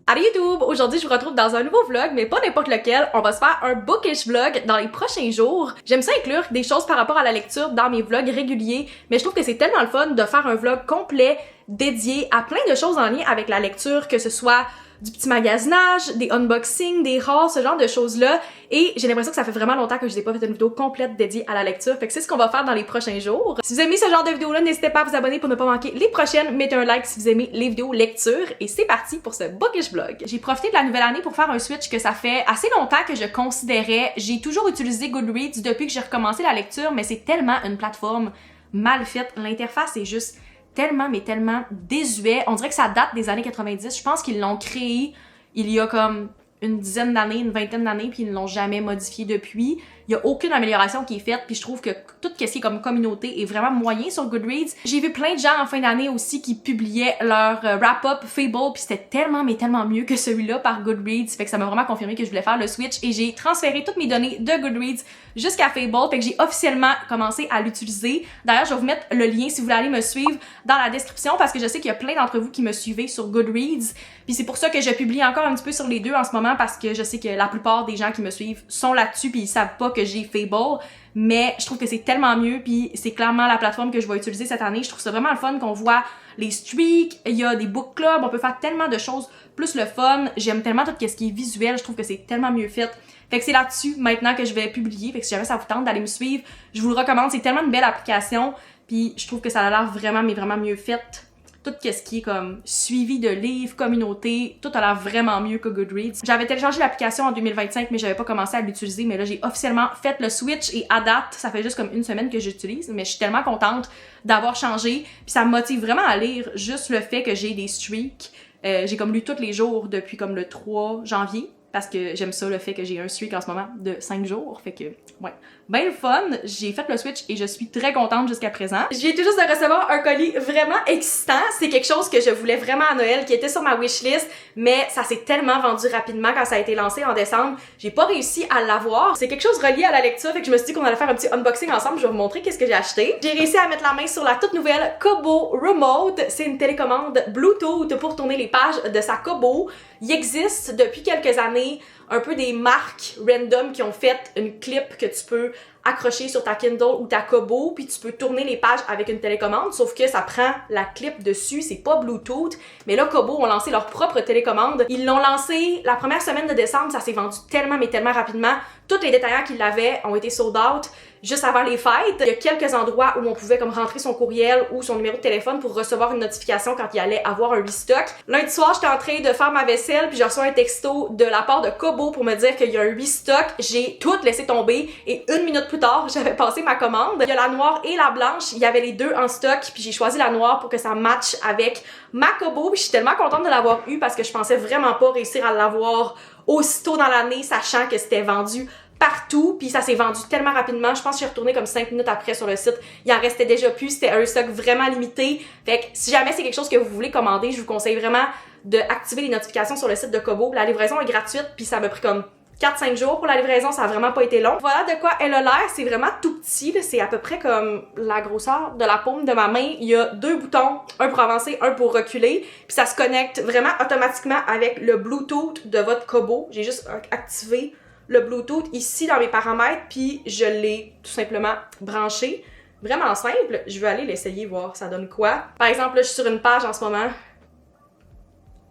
Allez YouTube! Aujourd'hui, je vous retrouve dans un nouveau vlog, mais pas n'importe lequel. On va se faire un bookish vlog dans les prochains jours. J'aime ça inclure des choses par rapport à la lecture dans mes vlogs réguliers, mais je trouve que c'est tellement le fun de faire un vlog complet dédié à plein de choses en lien avec la lecture, que ce soit du petit magasinage, des unboxings, des hauls, ce genre de choses-là. Et j'ai l'impression que ça fait vraiment longtemps que je n'ai pas fait une vidéo complète dédiée à la lecture. Fait que c'est ce qu'on va faire dans les prochains jours. Si vous aimez ce genre de vidéo-là, n'hésitez pas à vous abonner pour ne pas manquer les prochaines. Mettez un like si vous aimez les vidéos lecture. Et c'est parti pour ce bookish vlog. J'ai profité de la nouvelle année pour faire un switch que ça fait assez longtemps que je considérais. J'ai toujours utilisé Goodreads depuis que j'ai recommencé la lecture, mais c'est tellement une plateforme mal faite. L'interface est juste tellement, mais tellement désuet. On dirait que ça date des années 90. Je pense qu'ils l'ont créé il y a comme une dizaine d'années, une vingtaine d'années, puis ils ne l'ont jamais modifié depuis. Il y a aucune amélioration qui est faite, puis je trouve que tout ce qui est comme communauté est vraiment moyen sur Goodreads. J'ai vu plein de gens en fin d'année aussi qui publiaient leur wrap-up Fable, puis c'était tellement, mais tellement mieux que celui-là par Goodreads. Fait que ça m'a vraiment confirmé que je voulais faire le switch, et j'ai transféré toutes mes données de Goodreads jusqu'à Fable, fait que j'ai officiellement commencé à l'utiliser. D'ailleurs, je vais vous mettre le lien si vous voulez aller me suivre dans la description, parce que je sais qu'il y a plein d'entre vous qui me suivez sur Goodreads, puis c'est pour ça que je publie encore un petit peu sur les deux en ce moment, parce que je sais que la plupart des gens qui me suivent sont là-dessus, puis ils savent pas que j'ai Fable, mais je trouve que c'est tellement mieux, puis c'est clairement la plateforme que je vais utiliser cette année. Je trouve ça vraiment le fun qu'on voit les streaks, il y a des book clubs, on peut faire tellement de choses, plus le fun. J'aime tellement tout ce qui est visuel, je trouve que c'est tellement mieux fait. Fait que c'est là-dessus maintenant que je vais publier, fait que si jamais ça vous tente d'aller me suivre, je vous le recommande, c'est tellement une belle application, puis je trouve que ça a l'air vraiment, mais vraiment mieux fait. Tout ce qui est comme suivi de livres, communauté, tout a l'air vraiment mieux que Goodreads. J'avais téléchargé l'application en 2025, mais j'avais pas commencé à l'utiliser, mais là j'ai officiellement fait le switch, et à date, ça fait juste comme une semaine que j'utilise, mais je suis tellement contente d'avoir changé, puis ça me motive vraiment à lire, juste le fait que j'ai des streaks. J'ai comme lu tous les jours depuis comme le 3 janvier, parce que j'aime ça, le fait que j'ai un streak en ce moment de 5 jours, fait que, ouais. Ben le fun, j'ai fait le switch et je suis très contente jusqu'à présent. Je viens tout juste de recevoir un colis vraiment excitant. C'est quelque chose que je voulais vraiment à Noël, qui était sur ma wishlist, mais ça s'est tellement vendu rapidement quand ça a été lancé en décembre. J'ai pas réussi à l'avoir. C'est quelque chose relié à la lecture, fait que je me suis dit qu'on allait faire un petit unboxing ensemble. Je vais vous montrer qu'est-ce que j'ai acheté. J'ai réussi à mettre la main sur la toute nouvelle Kobo Remote. C'est une télécommande Bluetooth pour tourner les pages de sa Kobo. Il existe depuis quelques années un peu des marques random qui ont fait une clip que tu peux accrocher sur ta Kindle ou ta Kobo, puis tu peux tourner les pages avec une télécommande, sauf que ça prend la clip dessus, c'est pas Bluetooth. Mais là, Kobo ont lancé leur propre télécommande. Ils l'ont lancé la première semaine de décembre, ça s'est vendu tellement, mais tellement rapidement. Tous les détaillants qui l'avaient ont été sold out juste avant les fêtes. Il y a quelques endroits où on pouvait comme rentrer son courriel ou son numéro de téléphone pour recevoir une notification quand il allait avoir un restock. Lundi soir, j'étais en train de faire ma vaisselle, puis j'ai reçu un texto de la part de Kobo pour me dire qu'il y a un restock. J'ai tout laissé tomber, et une minute plus tard, j'avais passé ma commande. Il y a la noire et la blanche, il y avait les deux en stock, puis j'ai choisi la noire pour que ça matche avec ma Kobo. Puis je suis tellement contente de l'avoir eu, parce que je pensais vraiment pas réussir à l'avoir aussitôt dans l'année, sachant que c'était vendu partout, puis ça s'est vendu tellement rapidement. Je pense que j'ai retourné comme 5 minutes après sur le site. Il en restait déjà plus, c'était un stock vraiment limité. Fait que si jamais c'est quelque chose que vous voulez commander, je vous conseille vraiment d'activer les notifications sur le site de Kobo. La livraison est gratuite, puis ça m'a pris comme 4-5 jours pour la livraison, ça a vraiment pas été long. Voilà de quoi elle a l'air, c'est vraiment tout petit, c'est à peu près comme la grosseur de la paume de ma main. Il y a deux boutons, un pour avancer, un pour reculer, puis ça se connecte vraiment automatiquement avec le Bluetooth de votre Kobo. J'ai juste activé le Bluetooth ici dans mes paramètres, puis je l'ai tout simplement branché. Vraiment simple, je vais aller l'essayer, voir ça donne quoi. Par exemple, là, je suis sur une page en ce moment.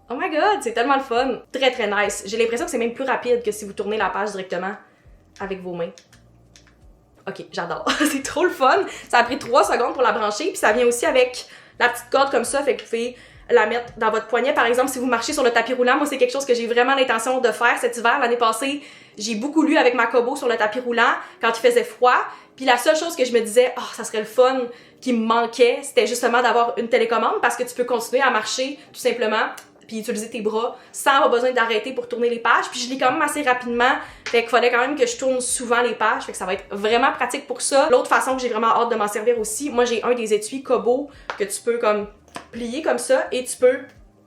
Oh my god, c'est tellement le fun! Très très nice. J'ai l'impression que c'est même plus rapide que si vous tournez la page directement avec vos mains. Ok, j'adore. C'est trop le fun. Ça a pris 3 secondes pour la brancher, puis ça vient aussi avec la petite corde comme ça, fait que vous pouvez la mettre dans votre poignet. Par exemple, si vous marchez sur le tapis roulant, moi c'est quelque chose que j'ai vraiment l'intention de faire cet hiver. L'année passée, j'ai beaucoup lu avec ma Kobo sur le tapis roulant quand il faisait froid. Puis la seule chose que je me disais, oh, ça serait le fun qui me manquait, c'était justement d'avoir une télécommande, parce que tu peux continuer à marcher tout simplement, puis utiliser tes bras sans avoir besoin d'arrêter pour tourner les pages. Puis je lis quand même assez rapidement, fait qu'il fallait quand même que je tourne souvent les pages, fait que ça va être vraiment pratique pour ça. L'autre façon que j'ai vraiment hâte de m'en servir aussi, moi j'ai un des étuis Kobo que tu peux comme plier comme ça, et tu peux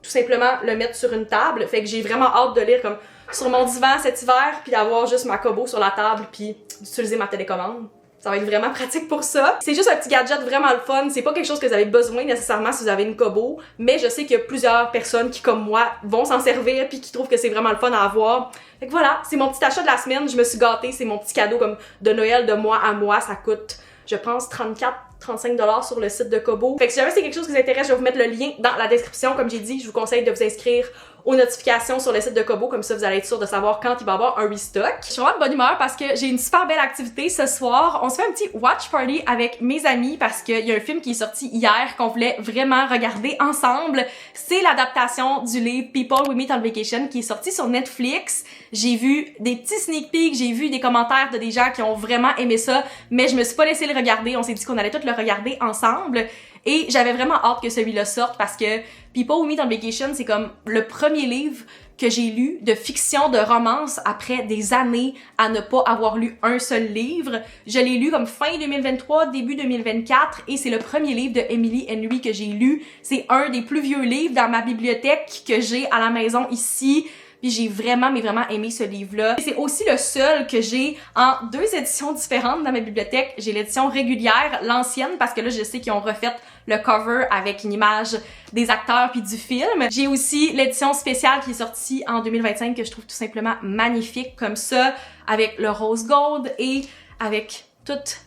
tout simplement le mettre sur une table, fait que j'ai vraiment hâte de lire comme sur mon divan cet hiver, puis d'avoir juste ma Kobo sur la table, puis d'utiliser ma télécommande. Ça va être vraiment pratique pour ça. C'est juste un petit gadget vraiment le fun. C'est pas quelque chose que vous avez besoin nécessairement si vous avez une Kobo, mais je sais qu'il y a plusieurs personnes qui, comme moi, vont s'en servir puis qui trouvent que c'est vraiment le fun à avoir. Fait que voilà, c'est mon petit achat de la semaine. Je me suis gâtée. C'est mon petit cadeau comme de Noël de moi à moi. Ça coûte, je pense, 34-35$ sur le site de Kobo. Fait que si jamais c'est quelque chose qui vous intéresse, je vais vous mettre le lien dans la description. Comme j'ai dit, je vous conseille de vous inscrire aux notifications sur le site de Kobo, comme ça vous allez être sûr de savoir quand il va y avoir un restock. Je suis vraiment de bonne humeur parce que j'ai une super belle activité ce soir. On se fait un petit watch party avec mes amis parce qu'il y a un film qui est sorti hier qu'on voulait vraiment regarder ensemble. C'est l'adaptation du livre People We Meet on Vacation qui est sorti sur Netflix. J'ai vu des petits sneak peeks, j'ai vu des commentaires de des gens qui ont vraiment aimé ça, mais je me suis pas laissé le regarder. On s'est dit qu'on allait tous le regarder ensemble. Et j'avais vraiment hâte que celui-là sorte parce que People We Meet on Vacation, c'est comme le premier livre que j'ai lu de fiction, de romance après des années à ne pas avoir lu un seul livre. Je l'ai lu comme fin 2023, début 2024 et c'est le premier livre de Emily Henry que j'ai lu. C'est un des plus vieux livres dans ma bibliothèque que j'ai à la maison ici. Puis j'ai vraiment, mais vraiment aimé ce livre-là. C'est aussi le seul que j'ai en 2 éditions différentes dans ma bibliothèque. J'ai l'édition régulière, l'ancienne, parce que là, je sais qu'ils ont refait le cover avec une image des acteurs puis du film. J'ai aussi l'édition spéciale qui est sortie en 2025 que je trouve tout simplement magnifique comme ça, avec le rose gold et avec toutes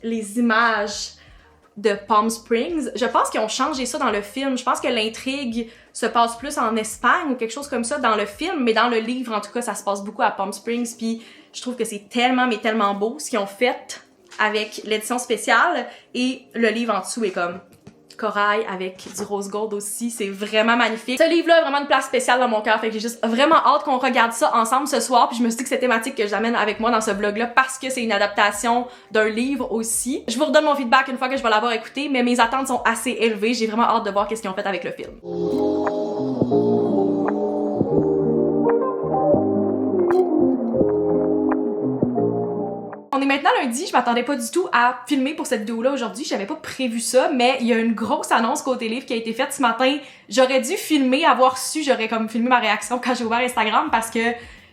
les images de Palm Springs. Je pense qu'ils ont changé ça dans le film. Je pense que l'intrigue se passe plus en Espagne ou quelque chose comme ça dans le film, mais dans le livre, en tout cas, ça se passe beaucoup à Palm Springs, puis je trouve que c'est tellement, mais tellement beau ce qu'ils ont fait avec l'édition spéciale, et le livre en dessous est comme corail avec du rose gold aussi, c'est vraiment magnifique. Ce livre-là a vraiment une place spéciale dans mon cœur, fait que j'ai juste vraiment hâte qu'on regarde ça ensemble ce soir, puis je me suis dit que c'est thématique que j'amène avec moi dans ce vlog-là parce que c'est une adaptation d'un livre aussi. Je vous redonne mon feedback une fois que je vais l'avoir écouté, mais mes attentes sont assez élevées, j'ai vraiment hâte de voir qu'est-ce qu'ils ont fait avec le film. On est maintenant lundi, je m'attendais pas du tout à filmer pour cette vidéo-là aujourd'hui, j'avais pas prévu ça, mais il y a une grosse annonce côté livre qui a été faite ce matin. J'aurais dû filmer, avoir su, j'aurais comme filmé ma réaction quand j'ai ouvert Instagram parce que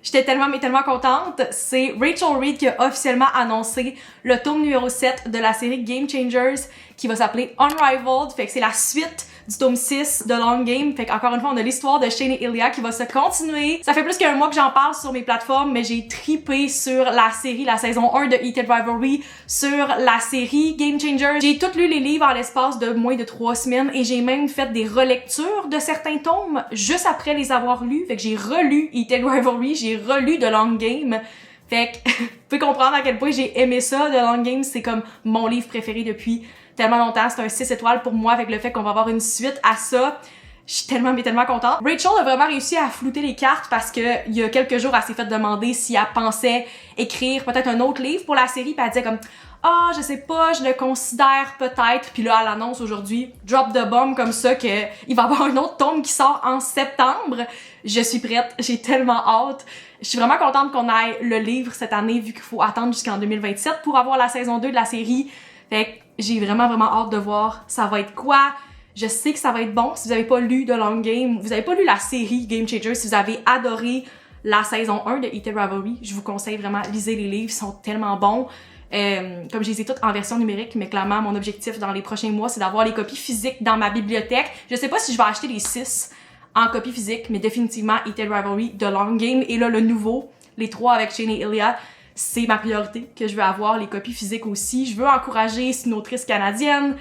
j'étais tellement, mais tellement contente. C'est Rachel Reid qui a officiellement annoncé le tome numéro 7 de la série Game Changers qui va s'appeler Unrivaled, fait que c'est la suite du tome 6 de Long Game. Fait qu'encore une fois, on a l'histoire de Shane et Ilya qui va se continuer. Ça fait plus qu'un mois que j'en parle sur mes plateformes, mais j'ai tripé sur la série, la saison 1 de Heated Rivalry, sur la série Game Changers. J'ai tout lu les livres en l'espace de moins de 3 semaines et j'ai même fait des relectures de certains tomes juste après les avoir lus. Fait que j'ai relu Heated Rivalry, j'ai relu The Long Game. Fait que vous pouvez comprendre à quel point j'ai aimé ça. The Long Game, c'est comme mon livre préféré depuis tellement longtemps, c'est un 6 étoiles pour moi avec le fait qu'on va avoir une suite à ça. Je suis tellement, mais tellement contente. Rachel a vraiment réussi à flouter les cartes parce que il y a quelques jours, elle s'est fait demander si elle pensait écrire peut-être un autre livre pour la série, puis elle disait comme « Ah, je sais pas, je le considère peut-être », puis là, elle annonce aujourd'hui, drop the bomb comme ça, qu'il va y avoir un autre tome qui sort en septembre. Je suis prête, j'ai tellement hâte. Je suis vraiment contente qu'on ait le livre cette année, vu qu'il faut attendre jusqu'en 2027 pour avoir la saison 2 de la série. Fait que j'ai vraiment hâte de voir ça va être quoi. Je sais que ça va être bon. Si vous avez pas lu The Long Game, vous avez pas lu la série Game Changers, si vous avez adoré la saison 1 de Heated Rivalry, je vous conseille vraiment, lisez les livres, ils sont tellement bons. Comme je les ai toutes en version numérique, mais clairement, mon objectif dans les prochains mois, c'est d'avoir les copies physiques dans ma bibliothèque. Je sais pas si je vais acheter les 6 en copie physique, mais définitivement Heated Rivalry, The Long Game, et là, le nouveau, les 3 avec Shane et Ilya, c'est ma priorité, que je veux avoir les copies physiques aussi. Je veux encourager, c'est une autrice canadienne.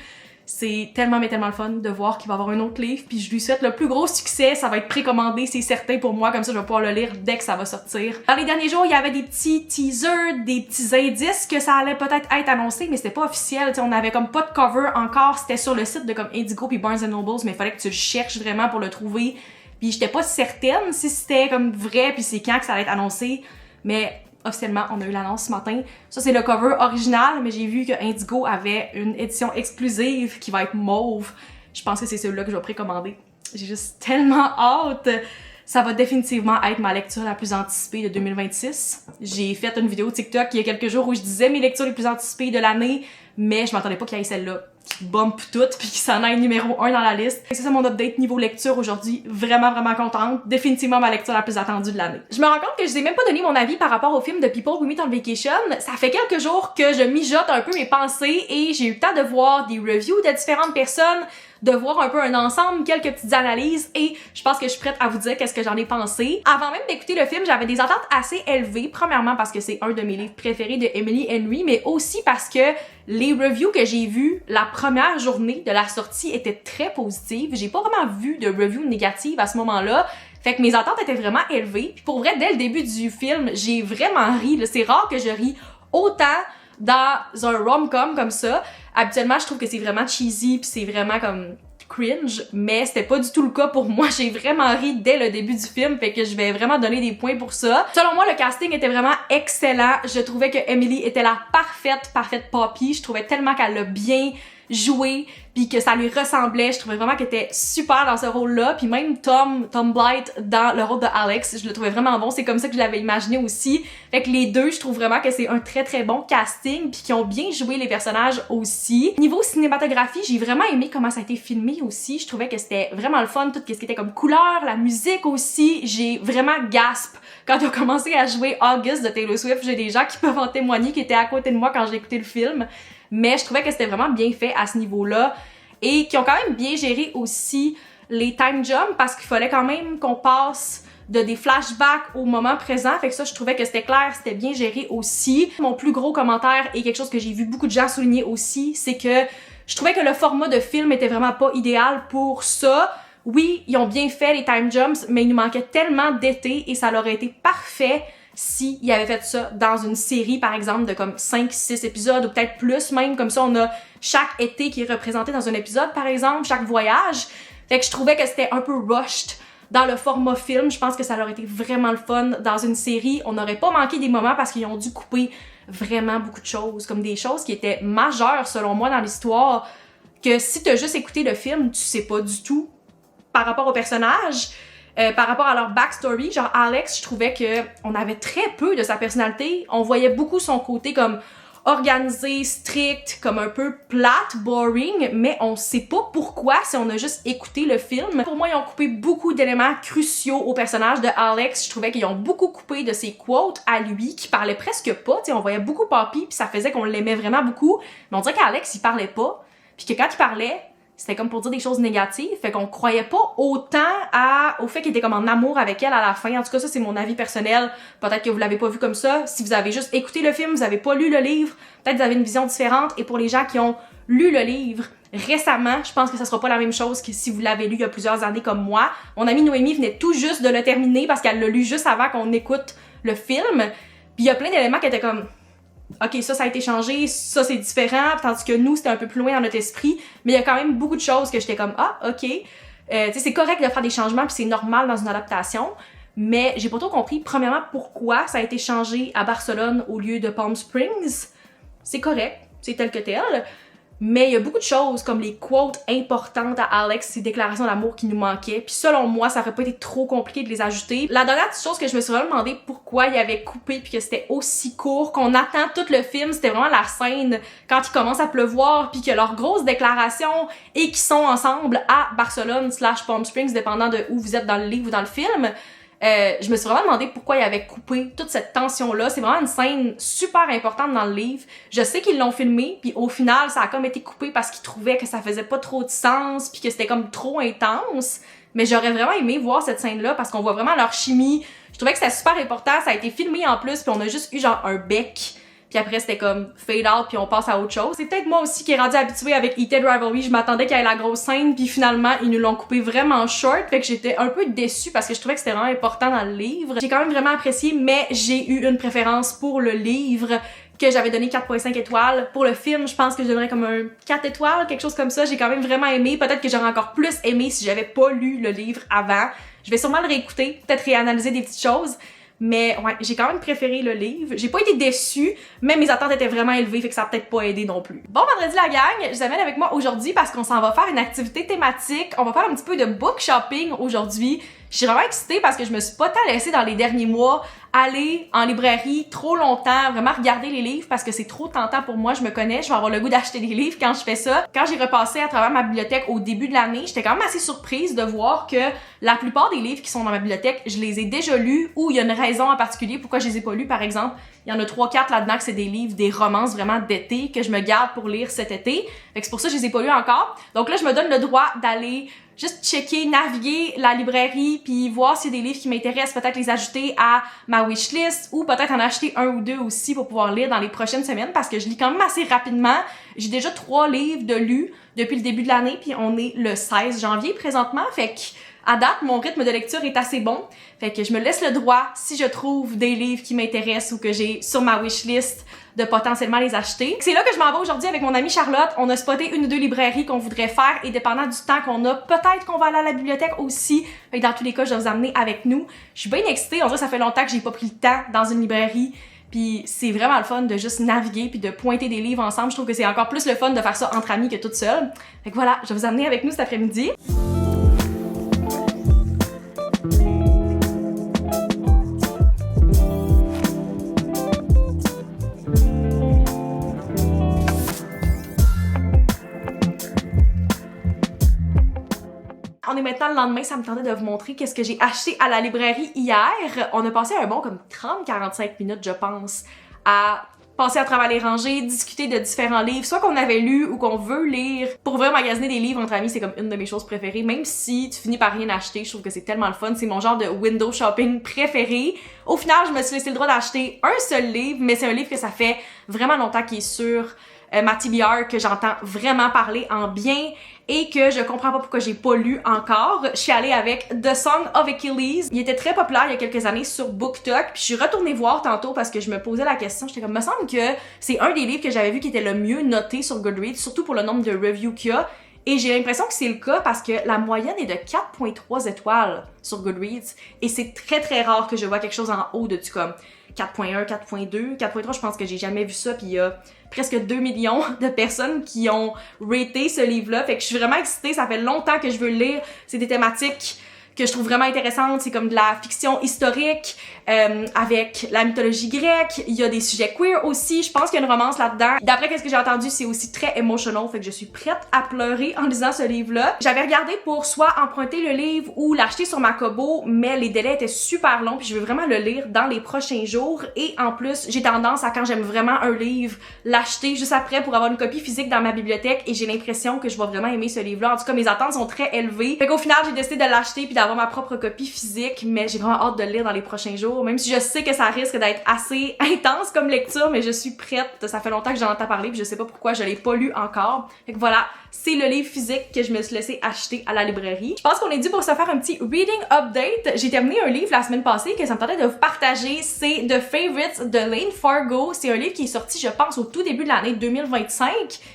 C'est tellement, mais tellement le fun de voir qu'il va y avoir un autre livre, puis je lui souhaite le plus gros succès. Ça va être précommandé, c'est certain pour moi, comme ça je vais pouvoir le lire dès que ça va sortir. Dans les derniers jours, il y avait des petits teasers, des petits indices que ça allait peut-être être annoncé, mais c'était pas officiel. T'sais, on avait comme pas de cover encore, c'était sur le site de comme Indigo puis Barnes & Noble, mais il fallait que tu le cherches vraiment pour le trouver. Puis j'étais pas certaine si c'était comme vrai, puis c'est quand que ça allait être annoncé, mais officiellement, on a eu l'annonce ce matin. Ça, c'est le cover original, mais j'ai vu que Indigo avait une édition exclusive qui va être mauve. Je pense que c'est celui-là que je vais précommander. J'ai juste tellement hâte. Ça va définitivement être ma lecture la plus anticipée de 2026. J'ai fait une vidéo TikTok il y a quelques jours où je disais mes lectures les plus anticipées de l'année, mais je m'attendais pas qu'il y ait celle-là qui bump tout puis qui s'en aille numéro 1 dans la liste. C'est ça mon update niveau lecture aujourd'hui. Vraiment, vraiment contente. Définitivement ma lecture la plus attendue de l'année. Je me rends compte que je vous ai même pas donné mon avis par rapport au film de People We Meet on Vacation. Ça fait quelques jours que je mijote un peu mes pensées et j'ai eu le temps de voir des reviews de différentes personnes, de voir un peu un ensemble, quelques petites analyses et je pense que je suis prête à vous dire qu'est-ce que j'en ai pensé. Avant même d'écouter le film, j'avais des attentes assez élevées. Premièrement parce que c'est un de mes livres préférés de Emily Henry, mais aussi parce que les reviews que j'ai vues la première journée de la sortie étaient très positives. J'ai pas vraiment vu de reviews négatives à ce moment-là. Fait que mes attentes étaient vraiment élevées. Puis pour vrai, dès le début du film, j'ai vraiment ri. C'est rare que je ris autant dans un rom-com comme ça. Habituellement, je trouve que c'est vraiment cheesy pis c'est vraiment comme cringe, mais c'était pas du tout le cas pour moi. J'ai vraiment ri dès le début du film, fait que je vais vraiment donner des points pour ça. Selon moi, le casting était vraiment excellent. Je trouvais que Emily était la parfaite Poppy. Je trouvais tellement qu'elle l'a bien joué, puis que ça lui ressemblait. Je trouvais vraiment qu'elle était super dans ce rôle-là. Puis même Tom Blythe dans le rôle de Alex, je le trouvais vraiment bon. C'est comme ça que je l'avais imaginé aussi. Fait que les deux, je trouve vraiment que c'est un très bon casting, puis qu'ils ont bien joué les personnages aussi. Niveau cinématographie, j'ai vraiment aimé comment ça a été filmé aussi. Je trouvais que c'était vraiment le fun, tout ce qui était comme couleur, la musique aussi. J'ai vraiment gasp quand ils ont commencé à jouer August de Taylor Swift. J'ai des gens qui peuvent en témoigner qui étaient à côté de moi quand j'ai écouté le film. Mais je trouvais que c'était vraiment bien fait à ce niveau-là et qui ont quand même bien géré aussi les time jumps parce qu'il fallait quand même qu'on passe de des flashbacks au moment présent. Fait que ça, je trouvais que c'était clair, c'était bien géré aussi. Mon plus gros commentaire et quelque chose que j'ai vu beaucoup de gens souligner aussi, c'est que je trouvais que le format de film était vraiment pas idéal pour ça. Oui, ils ont bien fait les time jumps, mais il nous manquait tellement d'été et ça leur aurait été parfait s'ils avaient fait ça dans une série, par exemple, de comme 5-6 épisodes, ou peut-être plus même, comme ça on a chaque été qui est représenté dans un épisode, par exemple, chaque voyage. Fait que je trouvais que c'était un peu rushed dans le format film. Je pense que ça aurait été vraiment le fun dans une série. On n'aurait pas manqué des moments parce qu'ils ont dû couper vraiment beaucoup de choses, comme des choses qui étaient majeures, selon moi, dans l'histoire, que si t'as juste écouté le film, tu sais pas du tout par rapport aux personnages. Par rapport à leur backstory, genre Alex, je trouvais que on avait très peu de sa personnalité. On voyait beaucoup son côté comme organisé, strict, comme un peu plate, boring, mais on sait pas pourquoi si on a juste écouté le film. Pour moi, ils ont coupé beaucoup d'éléments cruciaux au personnage de Alex. Je trouvais qu'ils ont beaucoup coupé de ses quotes à lui, qui parlait presque pas. Tu sais, on voyait beaucoup Poppy, puis ça faisait qu'on l'aimait vraiment beaucoup. Mais on dirait qu'Alex, il parlait pas, puis que quand il parlait, c'était comme pour dire des choses négatives, fait qu'on croyait pas autant au fait qu'il était comme en amour avec elle à la fin. En tout cas, ça, c'est mon avis personnel. Peut-être que vous l'avez pas vu comme ça. Si vous avez juste écouté le film, vous avez pas lu le livre, peut-être vous avez une vision différente. Et pour les gens qui ont lu le livre récemment, je pense que ça sera pas la même chose que si vous l'avez lu il y a plusieurs années comme moi. Mon amie Noémie venait tout juste de le terminer parce qu'elle l'a lu juste avant qu'on écoute le film. Puis il y a plein d'éléments qui étaient comme... OK, ça a été changé, ça c'est différent, tandis que nous, c'était un peu plus loin dans notre esprit, mais il y a quand même beaucoup de choses que j'étais comme « Ah, OK, tu sais, c'est correct de faire des changements puis c'est normal dans une adaptation », mais j'ai pas trop compris, premièrement, pourquoi ça a été changé à Barcelone au lieu de Palm Springs. C'est correct, c'est tel que tel, mais il y a beaucoup de choses comme les quotes importantes à Alex, ces déclarations d'amour qui nous manquaient, puis selon moi, ça aurait pas été trop compliqué de les ajouter. La dernière petite chose que je me suis vraiment demandé pourquoi il avait coupé puis que c'était aussi court, qu'on attend tout le film, c'était vraiment la scène quand il commence à pleuvoir puis que leurs grosses déclarations et qu'ils sont ensemble à Barcelone / Palm Springs, dépendant de où vous êtes dans le livre ou dans le film. Je me suis vraiment demandé pourquoi il avait coupé toute cette tension-là. C'est vraiment une scène super importante dans le livre. Je sais qu'ils l'ont filmé, puis au final, ça a comme été coupé parce qu'ils trouvaient que ça faisait pas trop de sens, puis que c'était comme trop intense. Mais j'aurais vraiment aimé voir cette scène-là parce qu'on voit vraiment leur chimie. Je trouvais que c'était super important. Ça a été filmé en plus, puis on a juste eu genre un bec. Puis après, c'était comme fade out, puis on passe à autre chose. C'est peut-être moi aussi qui est rendu habituée avec Heated Rivalry. Je m'attendais qu'il y ait la grosse scène, puis finalement, ils nous l'ont coupé vraiment short. Fait que j'étais un peu déçue parce que je trouvais que c'était vraiment important dans le livre. J'ai quand même vraiment apprécié, mais j'ai eu une préférence pour le livre que j'avais donné 4.5 étoiles. Pour le film, je pense que je donnerais comme un 4 étoiles, quelque chose comme ça. J'ai quand même vraiment aimé. Peut-être que j'aurais encore plus aimé si j'avais pas lu le livre avant. Je vais sûrement le réécouter, peut-être réanalyser des petites choses. Mais ouais, j'ai quand même préféré le livre. J'ai pas été déçue, mais mes attentes étaient vraiment élevées, fait que ça a peut-être pas aidé non plus. Bon vendredi la gang, je vous amène avec moi aujourd'hui parce qu'on s'en va faire une activité thématique. On va faire un petit peu de book shopping aujourd'hui. Je suis vraiment excitée parce que je me suis pas tant laissée dans les derniers mois aller en librairie trop longtemps, vraiment regarder les livres parce que c'est trop tentant pour moi, je me connais, je vais avoir le goût d'acheter des livres quand je fais ça. Quand j'ai repassé à travers ma bibliothèque au début de l'année, j'étais quand même assez surprise de voir que la plupart des livres qui sont dans ma bibliothèque, je les ai déjà lus ou il y a une raison en particulier pourquoi je les ai pas lus. Par exemple, il y en a 3-4 là-dedans que c'est des livres, des romances vraiment d'été que je me garde pour lire cet été. Fait que c'est pour ça que je les ai pas lus encore. Donc là, je me donne le droit d'aller juste checker, naviguer la librairie puis voir s'il y a des livres qui m'intéressent, peut-être les ajouter à ma wishlist ou peut-être en acheter un ou deux aussi pour pouvoir lire dans les prochaines semaines parce que je lis quand même assez rapidement. J'ai déjà 3 livres de lus depuis le début de l'année puis on est le 16 janvier présentement. Fait que à date, mon rythme de lecture est assez bon. Fait que je me laisse le droit, si je trouve des livres qui m'intéressent ou que j'ai sur ma wishlist, de potentiellement les acheter. C'est là que je m'en vais aujourd'hui avec mon amie Charlotte. On a spoté 1 ou 2 librairies qu'on voudrait faire et dépendant du temps qu'on a, peut-être qu'on va aller à la bibliothèque aussi. Fait que dans tous les cas, je vais vous amener avec nous. Je suis bien excitée. On dirait que ça fait longtemps que j'ai pas pris le temps dans une librairie. Puis c'est vraiment le fun de juste naviguer puis de pointer des livres ensemble. Je trouve que c'est encore plus le fun de faire ça entre amis que toute seule. Fait que voilà, je vais vous amener avec nous cet après-midi. On est maintenant le lendemain, ça me tentait de vous montrer qu'est-ce que j'ai acheté à la librairie hier. On a passé un bon comme 30-45 minutes, je pense, à passer à travers les rangées, discuter de différents livres, soit qu'on avait lu ou qu'on veut lire. Pour vrai, magasiner des livres entre amis, c'est comme une de mes choses préférées. Même si tu finis par rien acheter, je trouve que c'est tellement le fun. C'est mon genre de window shopping préféré. Au final, je me suis laissé le droit d'acheter un seul livre, mais c'est un livre que ça fait vraiment longtemps qu'il est sur ma TBR, que j'entends vraiment parler en bien et que je comprends pas pourquoi j'ai pas lu encore. Je suis allée avec The Song of Achilles. Il était très populaire il y a quelques années sur BookTok, puis je suis retournée voir tantôt parce que je me posais la question. J'étais comme, me semble que c'est un des livres que j'avais vu qui était le mieux noté sur Goodreads, surtout pour le nombre de reviews qu'il y a. Et j'ai l'impression que c'est le cas parce que la moyenne est de 4.3 étoiles sur Goodreads et c'est très très rare que je vois quelque chose en haut de du comme 4.1, 4.2, 4.3, je pense que j'ai jamais vu ça, puis il y a presque 2 millions de personnes qui ont raté ce livre-là, fait que je suis vraiment excitée, ça fait longtemps que je veux le lire, c'est des thématiques que je trouve vraiment intéressantes, c'est comme de la fiction historique, avec la mythologie grecque, il y a des sujets queer aussi, je pense qu'il y a une romance là-dedans. D'après ce que j'ai entendu, c'est aussi très emotional, fait que je suis prête à pleurer en lisant ce livre-là. J'avais regardé pour soit emprunter le livre ou l'acheter sur ma Kobo, mais les délais étaient super longs, puis je veux vraiment le lire dans les prochains jours, et en plus, j'ai tendance à, quand j'aime vraiment un livre, l'acheter juste après pour avoir une copie physique dans ma bibliothèque, et j'ai l'impression que je vais vraiment aimer ce livre-là. En tout cas, mes attentes sont très élevées. Fait qu'au final, j'ai décidé de l'acheter puis d'avoir ma propre copie physique, mais j'ai vraiment hâte de le lire dans les prochains jours, même si je sais que ça risque d'être assez intense comme lecture, mais je suis prête. Ça fait longtemps que j'en entends parler puis je sais pas pourquoi je l'ai pas lu encore. Fait que voilà, c'est le livre physique que je me suis laissé acheter à la librairie. Je pense qu'on est dû pour se faire un petit reading update. J'ai terminé un livre la semaine passée que ça me tentait de vous partager. C'est The Favorites de Lane Fargo. C'est un livre qui est sorti, je pense, au tout début de l'année 2025.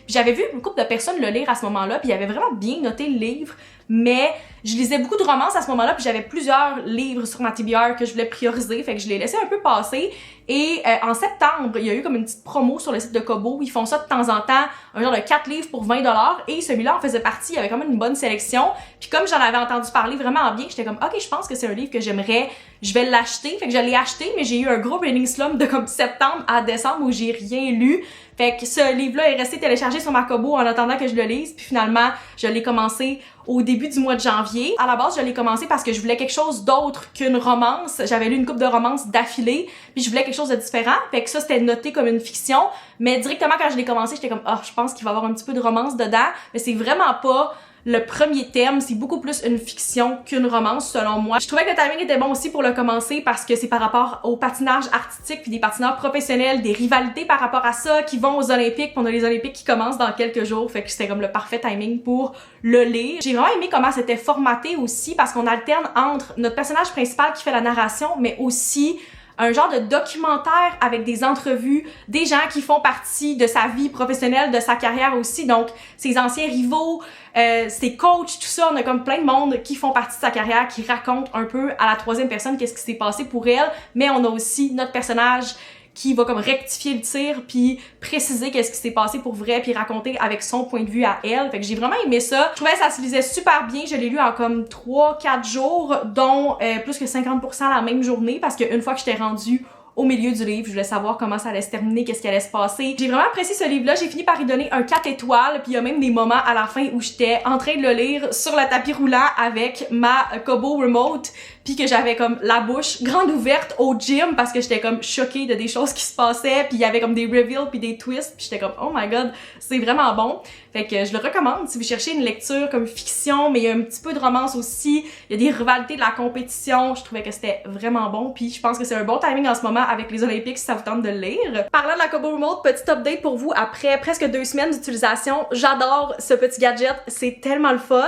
J'avais vu une couple de personnes le lire à ce moment-là, puis il avait vraiment bien noté le livre. Mais je lisais beaucoup de romances à ce moment-là, puis j'avais plusieurs livres sur ma TBR que je voulais prioriser, fait que je les laissais un peu passer. Et en septembre, il y a eu comme une petite promo sur le site de Kobo. Ils font ça de temps en temps, un genre de 4 livres pour 20$. Et celui-là en faisait partie, il y avait quand même une bonne sélection. Puis comme j'en avais entendu parler vraiment bien, j'étais comme, ok, je pense que c'est un livre que j'aimerais, je vais l'acheter. Fait que je l'ai acheté, mais j'ai eu un gros reading slump de comme septembre à décembre où j'ai rien lu. Fait que ce livre-là est resté téléchargé sur ma Kobo en attendant que je le lise. Puis finalement, je l'ai commencé au début du mois de janvier. À la base, je l'ai commencé parce que je voulais quelque chose d'autre qu'une romance. J'avais lu une couple de romances d'affilée, puis je voulais quelque chose de différent. Fait que ça, c'était noté comme une fiction. Mais directement, quand je l'ai commencé, j'étais comme, oh, je pense qu'il va y avoir un petit peu de romance dedans. Mais c'est vraiment pas le premier thème, c'est beaucoup plus une fiction qu'une romance selon moi. Je trouvais que le timing était bon aussi pour le commencer parce que c'est par rapport au patinage artistique puis des patineurs professionnels, des rivalités par rapport à ça qui vont aux Olympiques, puis on a les Olympiques qui commencent dans quelques jours, fait que c'était comme le parfait timing pour le lire. J'ai vraiment aimé comment c'était formaté aussi parce qu'on alterne entre notre personnage principal qui fait la narration mais aussi un genre de documentaire avec des entrevues, des gens qui font partie de sa vie professionnelle, de sa carrière aussi, donc ses anciens rivaux, ses coachs, tout ça, on a comme plein de monde qui font partie de sa carrière, qui racontent un peu à la troisième personne qu'est-ce qui s'est passé pour elle, mais on a aussi notre personnage qui va comme rectifier le tir puis préciser qu'est-ce qui s'est passé pour vrai puis raconter avec son point de vue à elle. Fait que j'ai vraiment aimé ça. Je trouvais que ça se lisait super bien. Je l'ai lu en comme 3-4 jours, dont plus que 50% la même journée parce qu'une fois que j'étais rendue au milieu du livre, je voulais savoir comment ça allait se terminer, qu'est-ce qui allait se passer. J'ai vraiment apprécié ce livre-là, j'ai fini par y donner un 4 étoiles, puis il y a même des moments à la fin où j'étais en train de le lire sur le tapis roulant avec ma Kobo Remote, puis que j'avais comme la bouche grande ouverte au gym parce que j'étais comme choquée de des choses qui se passaient, puis il y avait comme des reveals puis des twists, puis j'étais comme oh my god, c'est vraiment bon. Fait que je le recommande si vous cherchez une lecture comme fiction, mais il y a un petit peu de romance aussi, il y a des rivalités de la compétition, je trouvais que c'était vraiment bon, puis je pense que c'est un bon timing en ce moment avec les Olympiques si ça vous tente de le lire. Parlant de la Kobo Remote, petit update pour vous après presque 2 semaines d'utilisation, j'adore ce petit gadget, c'est tellement le fun.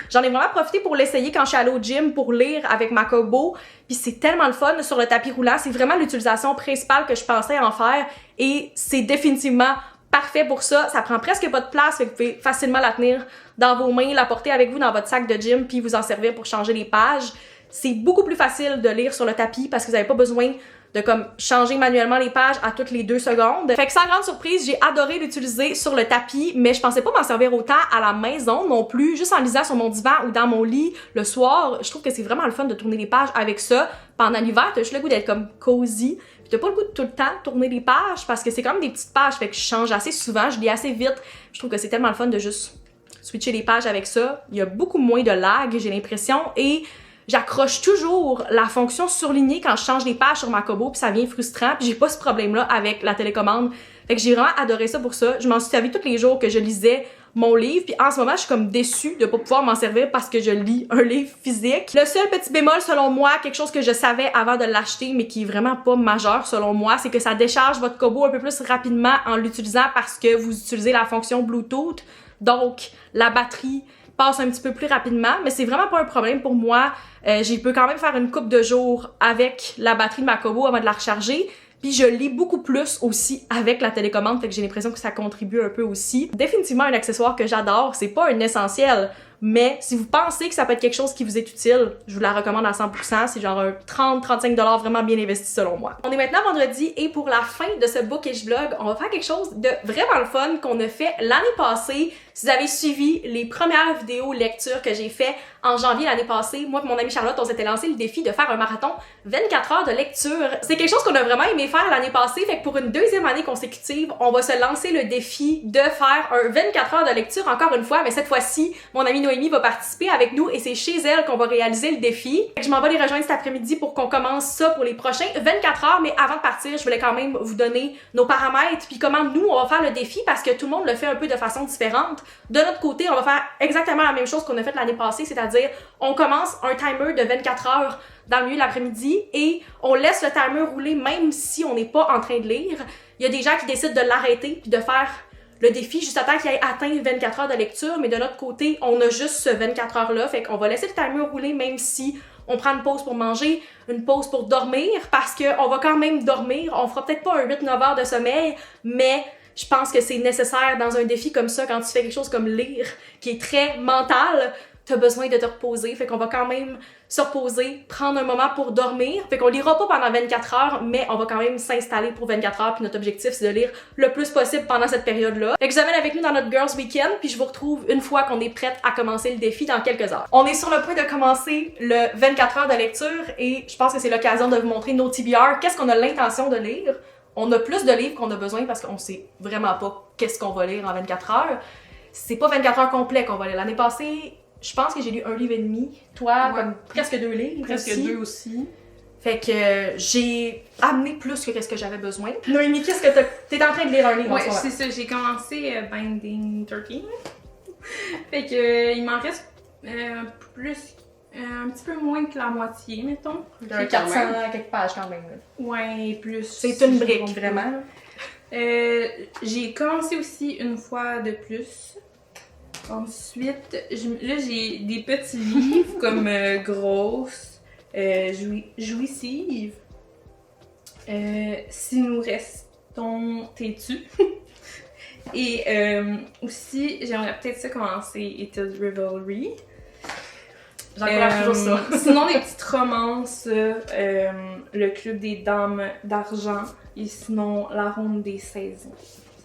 J'en ai vraiment profité pour l'essayer quand je suis allée au gym pour lire avec ma Kobo, puis c'est tellement le fun sur le tapis roulant, c'est vraiment l'utilisation principale que je pensais en faire et c'est définitivement parfait pour ça. Ça prend presque pas de place, fait que vous pouvez facilement la tenir dans vos mains, la porter avec vous dans votre sac de gym puis vous en servir pour changer les pages. C'est beaucoup plus facile de lire sur le tapis parce que vous n'avez pas besoin de comme changer manuellement les pages à toutes les 2 secondes. Fait que sans grande surprise, j'ai adoré l'utiliser sur le tapis, mais je pensais pas m'en servir autant à la maison non plus, juste en lisant sur mon divan ou dans mon lit le soir. Je trouve que c'est vraiment le fun de tourner les pages avec ça. Pendant l'hiver, t'as juste le goût d'être comme cozy. Puis t'as pas le goût de tout le temps tourner les pages parce que c'est comme des petites pages, fait que je change assez souvent, je lis assez vite. Je trouve que c'est tellement le fun de juste switcher les pages avec ça. Il y a beaucoup moins de lag, j'ai l'impression, et j'accroche toujours la fonction surlignée quand je change les pages sur ma Kobo, puis ça devient frustrant, puis j'ai pas ce problème-là avec la télécommande. Fait que j'ai vraiment adoré ça pour ça. Je m'en suis servi tous les jours que je lisais mon livre, puis en ce moment, je suis comme déçue de pas pouvoir m'en servir parce que je lis un livre physique. Le seul petit bémol, selon moi, quelque chose que je savais avant de l'acheter, mais qui est vraiment pas majeur selon moi, c'est que ça décharge votre Kobo un peu plus rapidement en l'utilisant parce que vous utilisez la fonction Bluetooth. Donc, la batterie passe un petit peu plus rapidement, mais c'est vraiment pas un problème pour moi. J'ai peux quand même faire une couple de jours avec la batterie de ma Kobo avant de la recharger. Puis je lis beaucoup plus aussi avec la télécommande, fait que j'ai l'impression que ça contribue un peu aussi. Définitivement un accessoire que j'adore, c'est pas un essentiel, mais si vous pensez que ça peut être quelque chose qui vous est utile, je vous la recommande à 100%, c'est genre un 30-35$ vraiment bien investi selon moi. On est maintenant vendredi et pour la fin de ce bookish vlog, on va faire quelque chose de vraiment le fun qu'on a fait l'année passée. Si vous avez suivi les premières vidéos lecture que j'ai fait en janvier l'année passée, moi et mon amie Charlotte, on s'était lancé le défi de faire un marathon 24 heures de lecture. C'est quelque chose qu'on a vraiment aimé faire l'année passée, fait que pour une 2e année consécutive, on va se lancer le défi de faire un 24 heures de lecture encore une fois, mais cette fois-ci, mon amie Noémie va participer avec nous et c'est chez elle qu'on va réaliser le défi. Fait que je m'en vais les rejoindre cet après-midi pour qu'on commence ça pour les prochains 24 heures, mais avant de partir, je voulais quand même vous donner nos paramètres puis comment nous, on va faire le défi parce que tout le monde le fait un peu de façon différente. De notre côté, on va faire exactement la même chose qu'on a fait l'année passée, c'est-à-dire on commence un timer de 24 heures dans le milieu de l'après-midi et on laisse le timer rouler même si on n'est pas en train de lire. Il y a des gens qui décident de l'arrêter puis de faire le défi juste à temps qu'il ait atteint 24 heures de lecture, mais de notre côté, on a juste ce 24 heures-là, fait qu'on va laisser le timer rouler même si on prend une pause pour manger, une pause pour dormir, parce qu'on va quand même dormir. On fera peut-être pas un 8-9 heures de sommeil, mais je pense que c'est nécessaire dans un défi comme ça, quand tu fais quelque chose comme lire, qui est très mental, t'as besoin de te reposer, fait qu'on va quand même se reposer, prendre un moment pour dormir, fait qu'on lira pas pendant 24 heures, mais on va quand même s'installer pour 24 heures, puis notre objectif c'est de lire le plus possible pendant cette période-là. Fait que je vous amène avec nous dans notre Girls Weekend, puis je vous retrouve une fois qu'on est prête à commencer le défi dans quelques heures. On est sur le point de commencer le 24 heures de lecture, et je pense que c'est l'occasion de vous montrer nos TBR, qu'est-ce qu'on a l'intention de lire. On a plus de livres qu'on a besoin parce qu'on sait vraiment pas qu'est-ce qu'on va lire en 24 heures. C'est pas 24 heures complet qu'on va lire. L'année passée, je pense que j'ai lu un livre et demi. Toi, comme presque 2 livres. Presque 2 aussi. Fait que j'ai amené plus que qu'est-ce que j'avais besoin. Noémie, qu'est-ce que t'es en train de lire un livre en ce moment? Ouais, c'est ça. J'ai commencé Binding 13. Fait que il m'en reste un petit peu moins que la moitié, mettons. J'ai 400 quelques pages quand même. Là. Ouais, plus. C'est une brique, vraiment. J'ai commencé aussi une fois de plus. Ensuite, là j'ai des petits livres comme grosses, jouissives. Si nous restons têtus. Et aussi, j'aimerais peut-être ça commencer It is Revelry. J'encourage toujours ça. Sinon, des petites romances, le Club des Dames d'Argent et sinon La Ronde des Saisons.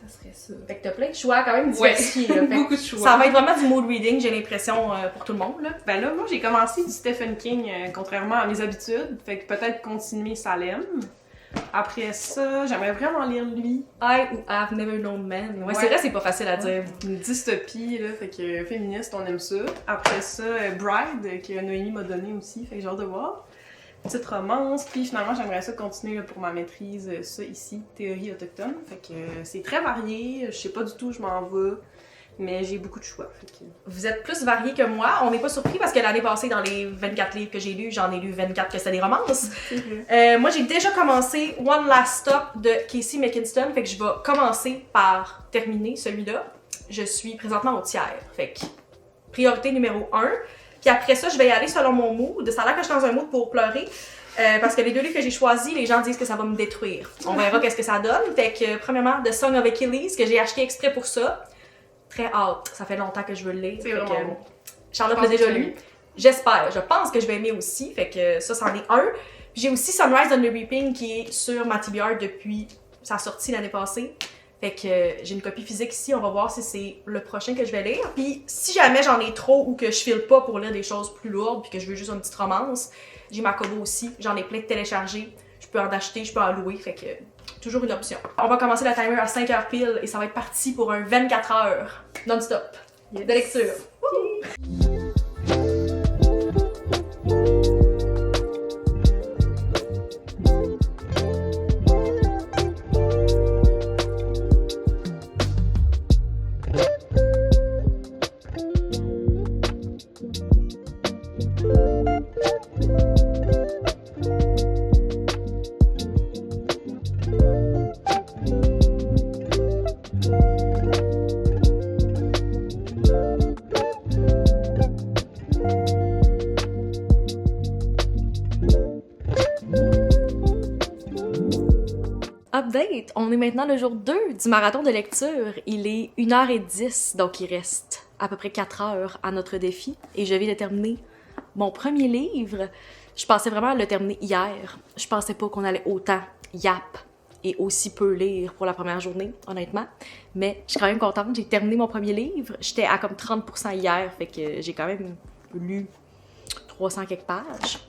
Ça serait ça. Fait que t'as plein de choix quand même diversifiés. Là. Beaucoup de choix. Ça va être vraiment du mood reading, j'ai l'impression, pour tout le monde. Là. Ben là, moi, j'ai commencé du Stephen King, contrairement à mes habitudes. Fait que peut-être continuer Salem. Après ça, j'aimerais vraiment lire lui. I ou I've never known man. Ouais, c'est vrai, c'est pas facile à dire. Une dystopie, là, fait que féministe, on aime ça. Après ça, Bride, que Noémie m'a donné aussi, fait que j'ai hâte de voir. Petite romance, puis finalement, j'aimerais ça continuer là, pour ma maîtrise, ça ici, théorie autochtone. Fait que c'est très varié, je sais pas du tout où je m'en vais, mais j'ai beaucoup de choix. Fait que... Vous êtes plus variés que moi. On n'est pas surpris parce que l'année passée, dans les 24 livres que j'ai lus, j'en ai lu 24 que c'était des romances. Moi, j'ai déjà commencé One Last Stop de Casey McKinston, fait que je vais commencer par terminer celui-là. Je suis présentement au tiers, fait que priorité numéro 1. Puis après ça, je vais y aller selon mon mood. Ça a l'air que je suis dans un mood pour pleurer. Parce que les 2 livres que j'ai choisis, les gens disent que ça va me détruire. On verra qu'est-ce que ça donne. Fait que, premièrement, The Song of Achilles, que j'ai acheté exprès pour ça. Très hâte. Ça fait longtemps que je veux le lire. C'est vraiment bon. Charlotte l'a déjà lu. J'espère. Je pense que je vais aimer aussi. Fait que ça, c'en est un. Puis j'ai aussi Sunrise on the Reaping qui est sur ma TBR depuis sa sortie l'année passée. Fait que j'ai une copie physique ici. On va voir si c'est le prochain que je vais lire. Puis si jamais j'en ai trop ou que je file pas pour lire des choses plus lourdes puis que je veux juste une petite romance, j'ai ma Kobo aussi. J'en ai plein de téléchargés. Je peux en acheter, je peux en louer. Fait que toujours une option. On va commencer le timer à 5h pile et ça va être parti pour un 24 heures non-stop de lecture. Update! On est maintenant le jour 2 du marathon de lecture. Il est 1h10, donc il reste à peu près 4 heures à notre défi. Et je viens de terminer mon premier livre. Je pensais vraiment le terminer hier. Je pensais pas qu'on allait autant yap et aussi peu lire pour la première journée, honnêtement. Mais je suis quand même contente. J'ai terminé mon premier livre. J'étais à comme 30% hier, fait que j'ai quand même lu 300 quelques pages.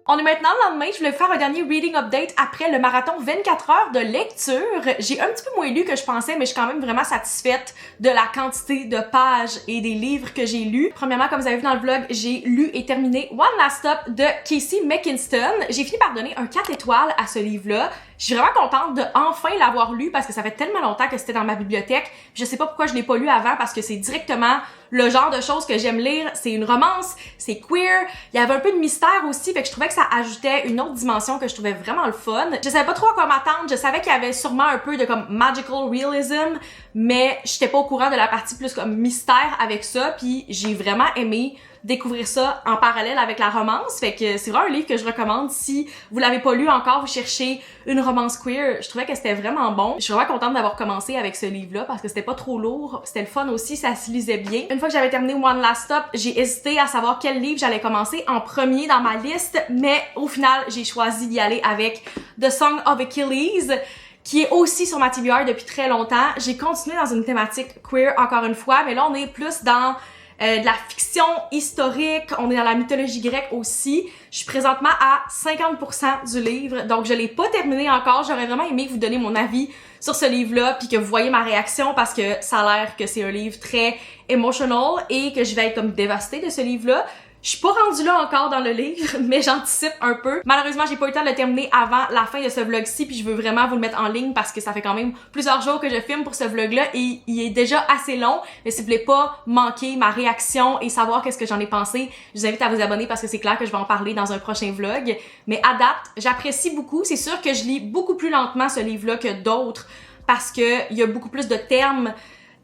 On est maintenant le lendemain, je voulais faire un dernier reading update après le marathon 24 heures de lecture. J'ai un petit peu moins lu que je pensais, mais je suis quand même vraiment satisfaite de la quantité de pages et des livres que j'ai lus. Premièrement, comme vous avez vu dans le vlog, j'ai lu et terminé One Last Stop de Casey McKinston. J'ai fini par donner un 4 étoiles à ce livre-là. Je suis vraiment contente de enfin l'avoir lu parce que ça fait tellement longtemps que c'était dans ma bibliothèque. Je sais pas pourquoi je l'ai pas lu avant parce que c'est directement le genre de choses que j'aime lire. C'est une romance, c'est queer. Il y avait un peu de mystère aussi, fait que je trouvais que ça ajoutait une autre dimension que je trouvais vraiment le fun. Je savais pas trop à quoi m'attendre. Je savais qu'il y avait sûrement un peu de comme magical realism, mais j'étais pas au courant de la partie plus comme mystère avec ça. Puis j'ai vraiment aimé découvrir ça en parallèle avec la romance. Fait que c'est vraiment un livre que je recommande si vous l'avez pas lu encore, vous cherchez une romance queer. Je trouvais que c'était vraiment bon. Je suis vraiment contente d'avoir commencé avec ce livre-là parce que c'était pas trop lourd. C'était le fun aussi, ça se lisait bien. Une fois que j'avais terminé One Last Stop, j'ai hésité à savoir quel livre j'allais commencer en premier dans ma liste, mais au final, j'ai choisi d'y aller avec The Song of Achilles, qui est aussi sur ma TBR depuis très longtemps. J'ai continué dans une thématique queer encore une fois, mais là on est plus dans de la fiction historique, on est dans la mythologie grecque aussi. Je suis présentement à 50% du livre, donc je l'ai pas terminé encore. J'aurais vraiment aimé vous donner mon avis sur ce livre-là, puis que vous voyez ma réaction parce que ça a l'air que c'est un livre très emotional et que je vais être comme dévastée de ce livre-là. Je suis pas rendue là encore dans le livre, mais j'anticipe un peu. Malheureusement, j'ai pas eu le temps de le terminer avant la fin de ce vlog-ci, puis je veux vraiment vous le mettre en ligne parce que ça fait quand même plusieurs jours que je filme pour ce vlog-là et il est déjà assez long. Mais si vous voulez pas manquer ma réaction et savoir qu'est-ce que j'en ai pensé, je vous invite à vous abonner parce que c'est clair que je vais en parler dans un prochain vlog. Mais à date, j'apprécie beaucoup. C'est sûr que je lis beaucoup plus lentement ce livre-là que d'autres parce que il y a beaucoup plus de termes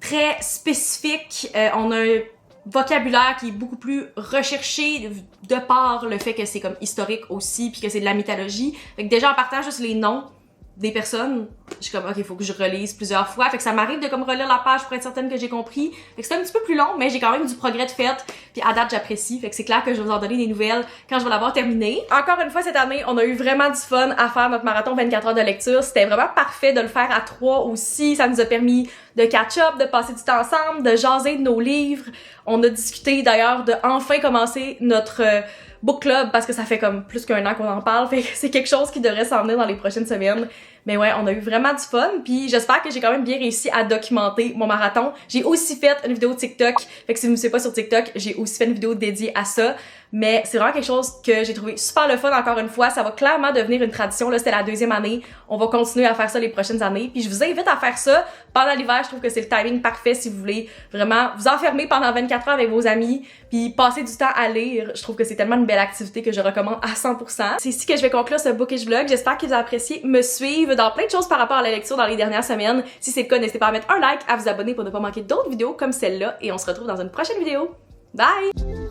très spécifiques. On a un vocabulaire qui est beaucoup plus recherché de par le fait que c'est comme historique aussi puis que c'est de la mythologie. Fait que déjà en partant juste les noms des personnes, je suis comme ok, il faut que je relise plusieurs fois. Fait que ça m'arrive de comme relire la page pour être certaine que j'ai compris. Fait que c'est un petit peu plus long, mais j'ai quand même du progrès de fait. Puis à date, j'apprécie. Fait que c'est clair que je vais vous en donner des nouvelles quand je vais l'avoir terminé. Encore une fois cette année, on a eu vraiment du fun à faire notre marathon 24 heures de lecture. C'était vraiment parfait de le faire à 3 aussi. Ça nous a permis de catch-up, de passer du temps ensemble, de jaser de nos livres. On a discuté d'ailleurs de enfin commencer notre book club parce que ça fait comme plus qu'un an qu'on en parle, fait que c'est quelque chose qui devrait s'en venir dans les prochaines semaines. Mais ouais, on a eu vraiment du fun, puis j'espère que j'ai quand même bien réussi à documenter mon marathon. J'ai aussi fait une vidéo TikTok, fait que si vous me suivez pas sur TikTok, j'ai aussi fait une vidéo dédiée à ça. Mais c'est vraiment quelque chose que j'ai trouvé super le fun encore une fois. Ça va clairement devenir une tradition. Là, c'était la 2e année. On va continuer à faire ça les prochaines années. Puis je vous invite à faire ça pendant l'hiver. Je trouve que c'est le timing parfait si vous voulez vraiment vous enfermer pendant 24 heures avec vos amis puis passer du temps à lire. Je trouve que c'est tellement une belle activité que je recommande à 100%. C'est ici que je vais conclure ce bookish vlog. J'espère que vous avez apprécié me suivre dans plein de choses par rapport à la lecture dans les dernières semaines. Si c'est le cas, n'hésitez pas à mettre un like, à vous abonner pour ne pas manquer d'autres vidéos comme celle-là. Et on se retrouve dans une prochaine vidéo. Bye!